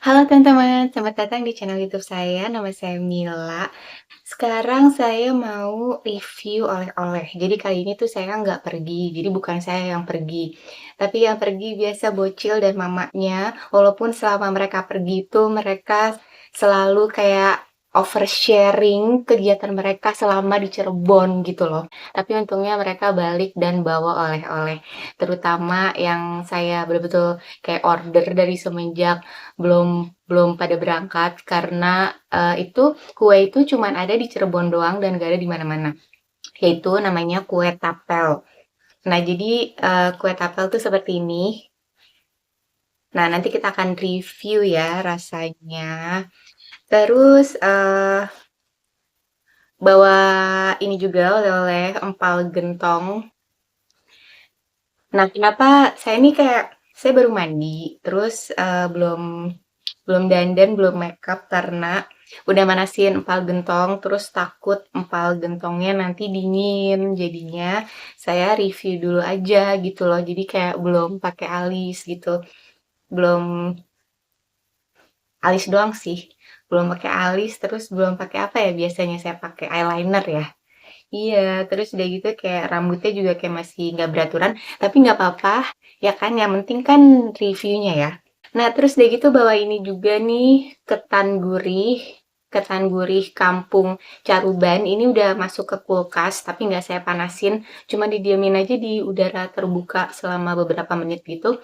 Halo teman-teman, selamat datang di channel YouTube saya. Nama saya Mila. Sekarang saya mau review oleh-oleh. Jadi kali ini tuh saya nggak pergi, jadi bukan saya yang pergi. Tapi yang pergi biasa bocil dan mamanya. Walaupun selama mereka pergi itu mereka selalu kayak oversharing kegiatan mereka selama di Cirebon gitu loh. Tapi untungnya mereka balik dan bawa oleh-oleh. Terutama yang saya betul-betul kayak order dari semenjak belum belum pada berangkat karena itu kue itu cuman ada di Cirebon doang dan gak ada di mana-mana. Yaitu namanya kue tapel. Nah, jadi kue tapel tuh seperti ini. Nah, nanti kita akan review ya rasanya. Terus bawa ini juga oleh-oleh empal gentong. Nah, kenapa saya ini kayak saya baru mandi, terus belum belum dandan, belum makeup karena udah manasin empal gentong, terus takut empal gentongnya nanti dingin. Jadinya saya review dulu aja gitu loh. Jadi kayak belum pakai alis gitu. Belum alis doang sih. Belum pakai alis, terus belum pakai apa ya? Biasanya saya pakai eyeliner ya. Iya, terus udah gitu kayak rambutnya juga kayak masih nggak beraturan, tapi nggak apa-apa, ya kan? Yang penting kan reviewnya ya. Nah, terus udah gitu bawa ini juga nih, ketan gurih kampung Caruban. Ini udah masuk ke kulkas, tapi nggak saya panasin, cuma didiamin aja di udara terbuka selama beberapa menit gitu.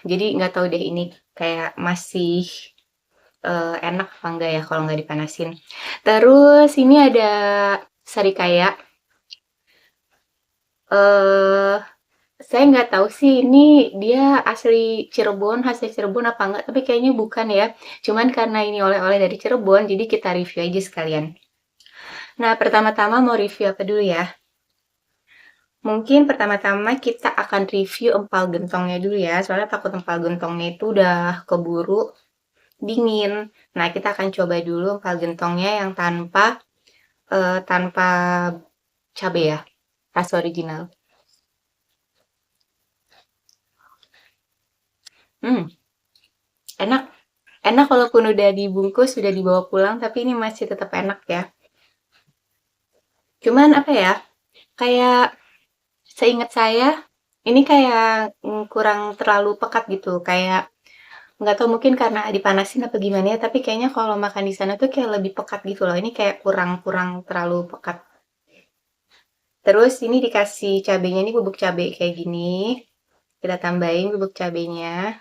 Jadi nggak tahu deh ini kayak masih enak apa enggak ya kalau nggak dipanasin. Terus ini ada sarikaya. eh Saya nggak tahu sih ini dia asli Cirebon, hasil Cirebon apa enggak, tapi kayaknya bukan ya. Cuman karena ini oleh-oleh dari Cirebon, jadi kita review aja sekalian. Nah, pertama-tama mau review apa dulu ya? Mungkin pertama-tama kita akan review empal gentongnya dulu ya, soalnya takut empal gentongnya itu udah keburu dingin. Nah, kita akan coba dulu empal gentongnya yang tanpa cabai ya, rasa original. Hmm, enak. Enak walaupun udah dibungkus, sudah dibawa pulang, tapi ini masih tetap enak ya. Cuman apa ya, kayak seingat saya, ini kayak kurang terlalu pekat gitu. Kayak nggak tahu mungkin karena dipanasin apa gimana ya, tapi kayaknya kalau makan di sana tuh kayak lebih pekat gitu loh. Ini kayak kurang-kurang terlalu pekat. Terus ini dikasih cabenya, ini bubuk cabai kayak gini. Kita tambahin bubuk cabenya.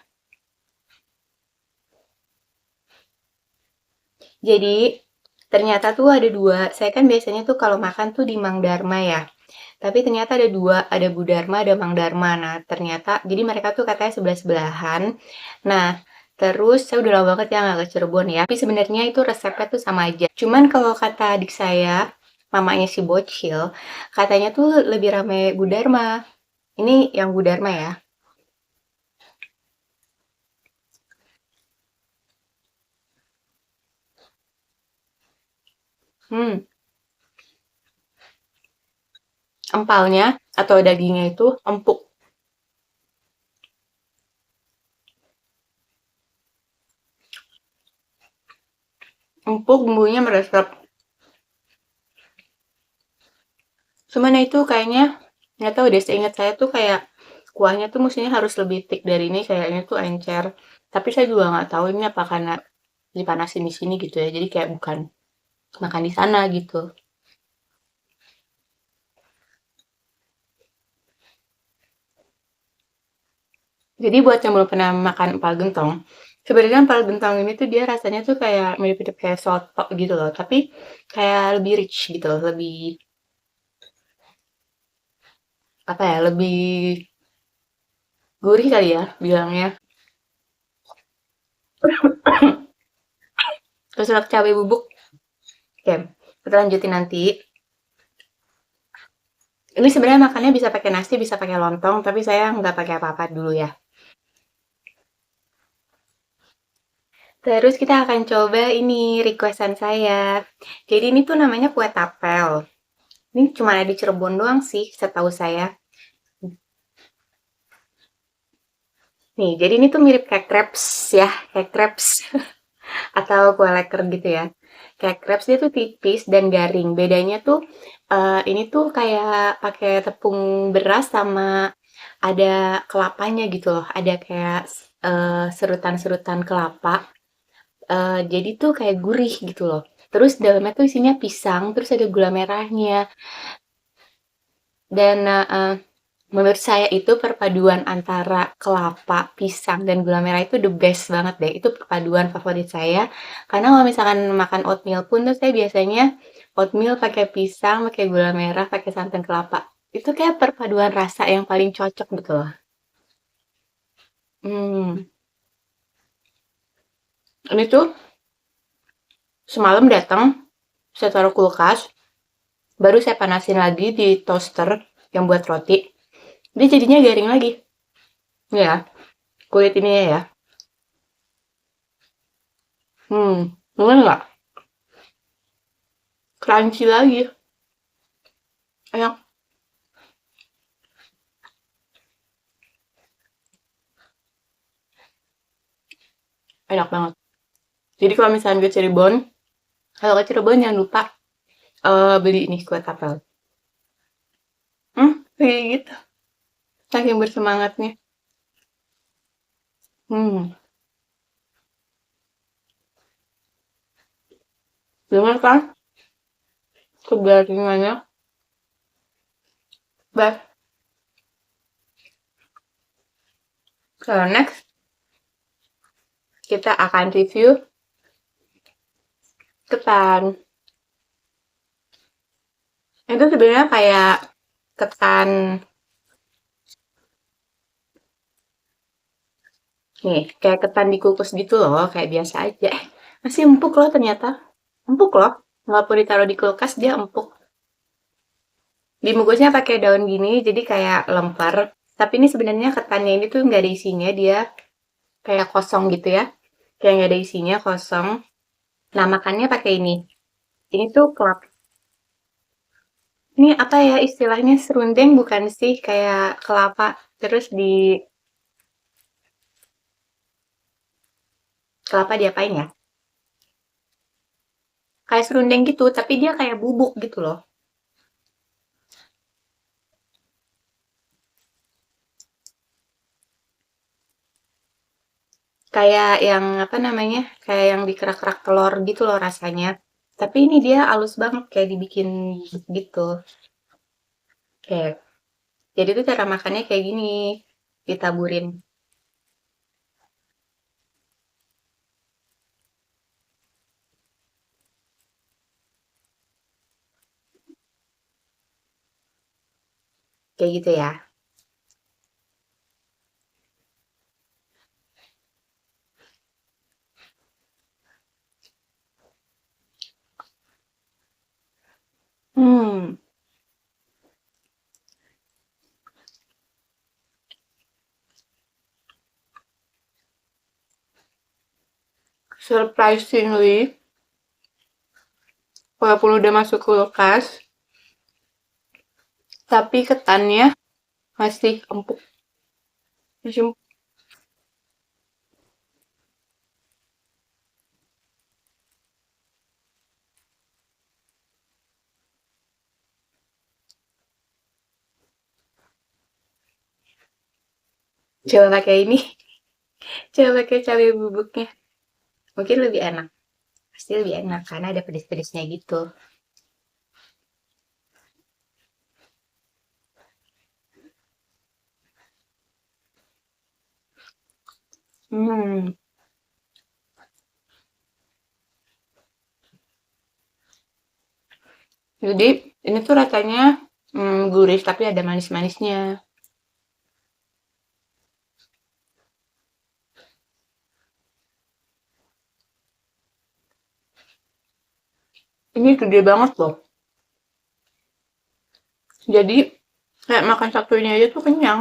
Jadi ternyata tuh ada dua. Saya kan biasanya tuh kalau makan tuh di Mang Dharma ya. Tapi ternyata ada dua, ada Bu Dharma, ada Mang Dharma. Nah, ternyata, jadi mereka tuh katanya sebelah-sebelahan. Nah, terus saya udah lama banget ya nggak ke Cirebon ya. Tapi sebenarnya itu resepnya tuh sama aja. Cuman kalau kata adik saya, mamanya si Bocil, katanya tuh lebih rame Bu Dharma. Ini yang Bu Dharma ya. Hmm, empalnya atau dagingnya itu empuk. Empuk, bumbunya meresap. Cuman itu kayaknya, nggak tahu deh, seingat saya tuh kayak kuahnya tuh mestinya harus lebih thick dari ini, kayaknya tuh encer. Tapi saya juga nggak tahu ini apa karena dipanasin di sini gitu ya, jadi kayak bukan makan di sana gitu. Jadi buat yang belum pernah makan empal gentong, sebenarnya empal gentong ini tuh dia rasanya tuh kayak mirip-mirip kayak soto gitu loh, tapi kayak lebih rich gitu, lebih apa ya, lebih gurih kali ya bilangnya. Terus ada cabai bubuk. Oke, kita lanjutin nanti. Ini sebenarnya makannya bisa pakai nasi, bisa pakai lontong, tapi saya nggak pakai apa-apa dulu ya. Terus kita akan coba ini requestan saya. Jadi ini tuh namanya kue tapel. Ini cuma ada di Cirebon doang sih, setahu saya. Nih, jadi ini tuh mirip kayak crepes ya, kayak crepes atau kue leker gitu ya. Kayak crepes dia tuh tipis dan garing. Bedanya tuh ini tuh kayak pakai tepung beras sama ada kelapanya gitu loh. Ada kayak serutan-serutan kelapa. Jadi tuh kayak gurih gitu loh. Terus dalamnya tuh isinya pisang, terus ada gula merahnya. Dan menurut saya itu perpaduan antara kelapa, pisang, dan gula merah itu the best banget deh. Itu perpaduan favorit saya. Karena kalau misalkan makan oatmeal pun tuh saya biasanya oatmeal pakai pisang, pakai gula merah, pakai santan kelapa. Itu kayak perpaduan rasa yang paling cocok gitu loh. Hmm, ini tuh semalam datang, saya taruh kulkas, baru saya panasin lagi di toaster yang buat roti. Dia jadinya garing lagi. Ya, kulit ininya ya. Bener nggak? Crunchy lagi. Enak, enak banget. Jadi kalau misalnya ke Cirebon, kalau ke Cirebon jangan lupa beli ini kue tapel. Kayak gitu. Saking bersemangatnya. Hmm, dengar kan kegaringannya? Bah, kalau next kita akan review ketan. Itu sebenarnya kayak ketan, nih, kayak ketan dikukus gitu loh, kayak biasa aja. Masih empuk loh ternyata. Empuk loh. Walaupun ditaruh di kulkas, dia empuk. Dibungkusnya pakai daun gini, jadi kayak lemper. Tapi ini sebenarnya ketannya ini tuh nggak ada isinya, dia kayak kosong gitu ya. Kayak nggak ada isinya, kosong. Nah, makannya pakai ini. Ini tuh ini apa ya istilahnya serundeng bukan sih? Kayak kelapa. Terus di kelapa diapain ya? Kayak serundeng gitu, tapi dia kayak bubuk gitu loh. Kayak yang apa namanya? Kayak yang dikerak-kerak telur gitu loh rasanya. Tapi ini dia halus banget kayak dibikin gitu. Kayak jadi tuh cara makannya kayak gini. Ditaburin kayak gitu ya. Hmm, surprisingly, walaupun udah masuk kulkas, tapi ketannya masih empuk. Masih empuk. Coba pakai ini, coba pakai cabai bubuknya. Mungkin lebih enak. Pasti lebih enak karena ada pedes-pedesnya gitu. Hmm, jadi ini tuh rasanya gurih tapi ada manis-manisnya. Ini gede banget loh. Jadi kayak makan satu ini aja tuh kenyang.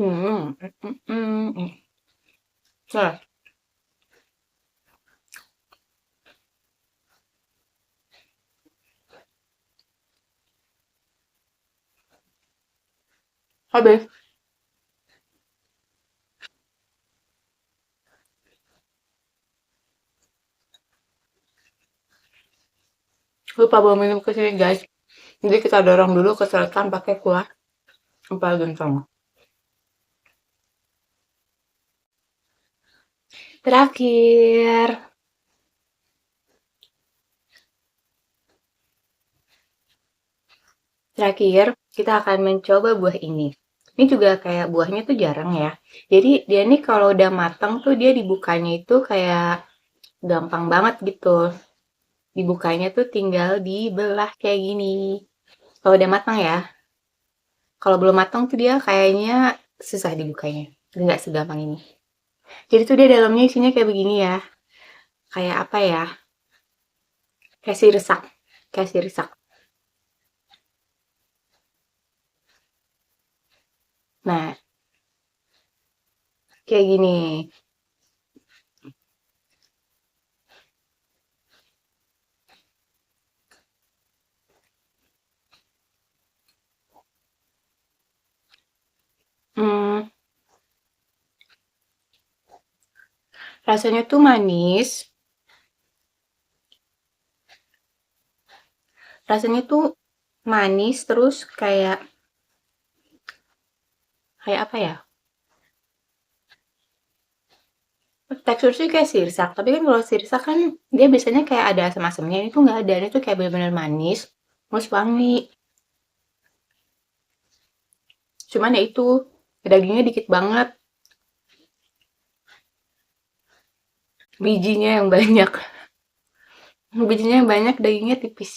Hmm, Nah, habis. Lupa bawa minum ke sini, guys. Jadi kita dorong dulu ke selatan pakai kuah empal gentong. Terakhir, terakhir kita akan mencoba buah ini. Ini juga kayak buahnya tuh jarang ya. Jadi dia nih kalau udah matang tuh dia dibukanya itu kayak gampang banget gitu. Dibukanya tuh tinggal dibelah kayak gini. Kalau udah matang ya. Kalau belum matang tuh dia kayaknya susah dibukanya. Nggak segampang ini. Jadi tuh dia dalamnya isinya kayak begini ya. Kayak apa ya? Kayak sirsak. Kayak sirsak. Nah, kayak gini. Hmm, rasanya tuh manis. Rasanya tuh manis terus kayak apa ya? Tekstur sih kayak sirsak, tapi kan kalau sirsak kan dia biasanya kayak ada asam-asamnya, ini tuh nggak ada, ini tuh kayak bener-bener manis, terus wangi. Cuman ya itu, dagingnya dikit banget, bijinya yang banyak. Bijinya yang banyak, dagingnya tipis.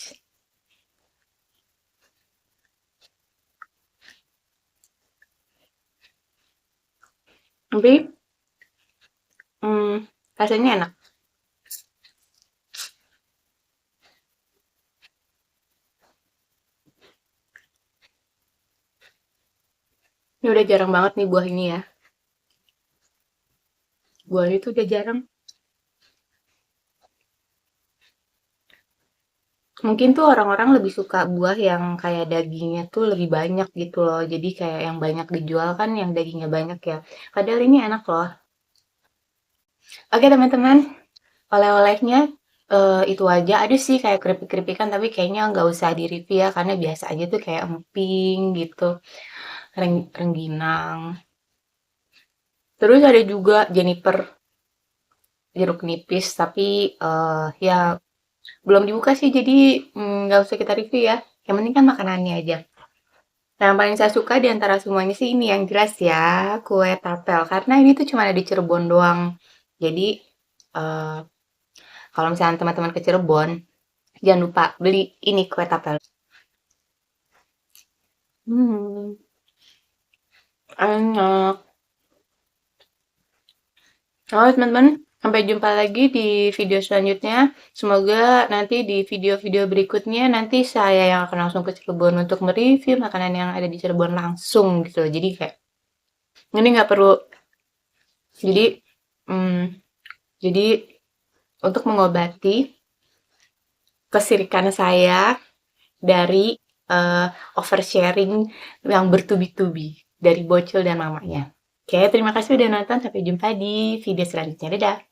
Tapi, hmm, rasanya enak. Ini udah jarang banget nih buah ini ya. Buah ini tuh udah jarang. Mungkin tuh orang-orang lebih suka buah yang kayak dagingnya tuh lebih banyak gitu loh. Jadi kayak yang banyak dijual kan yang dagingnya banyak ya. Padahal ini enak loh. Oke teman-teman, oleh-olehnya itu aja. Ada sih kayak keripik-keripikan tapi kayaknya nggak usah di-review ya karena biasa aja tuh kayak emping gitu, rengginang. Terus ada juga Jennifer jeruk nipis tapi ya belum dibuka sih jadi nggak usah kita review ya. Yang penting kan makanannya aja. Nah, yang paling saya suka di antara semuanya sih ini yang jelas ya, kue tapel. Karena ini tuh cuma ada di Cirebon doang. Jadi, eh, kalau misalnya teman-teman ke Cirebon, jangan lupa beli ini kue tapel. Hmm, enak. Halo teman-teman, sampai jumpa lagi di video selanjutnya. Semoga nanti di video-video berikutnya nanti saya yang akan langsung ke Cirebon untuk mereview makanan yang ada di Cirebon langsung gitu loh. Jadi kayak ini nggak perlu. Jadi, hmm, jadi untuk mengobati kesirikan saya dari oversharing yang bertubi-tubi dari bocil dan mamanya. Oke, terima kasih udah nonton. Sampai jumpa di video selanjutnya. Dadah.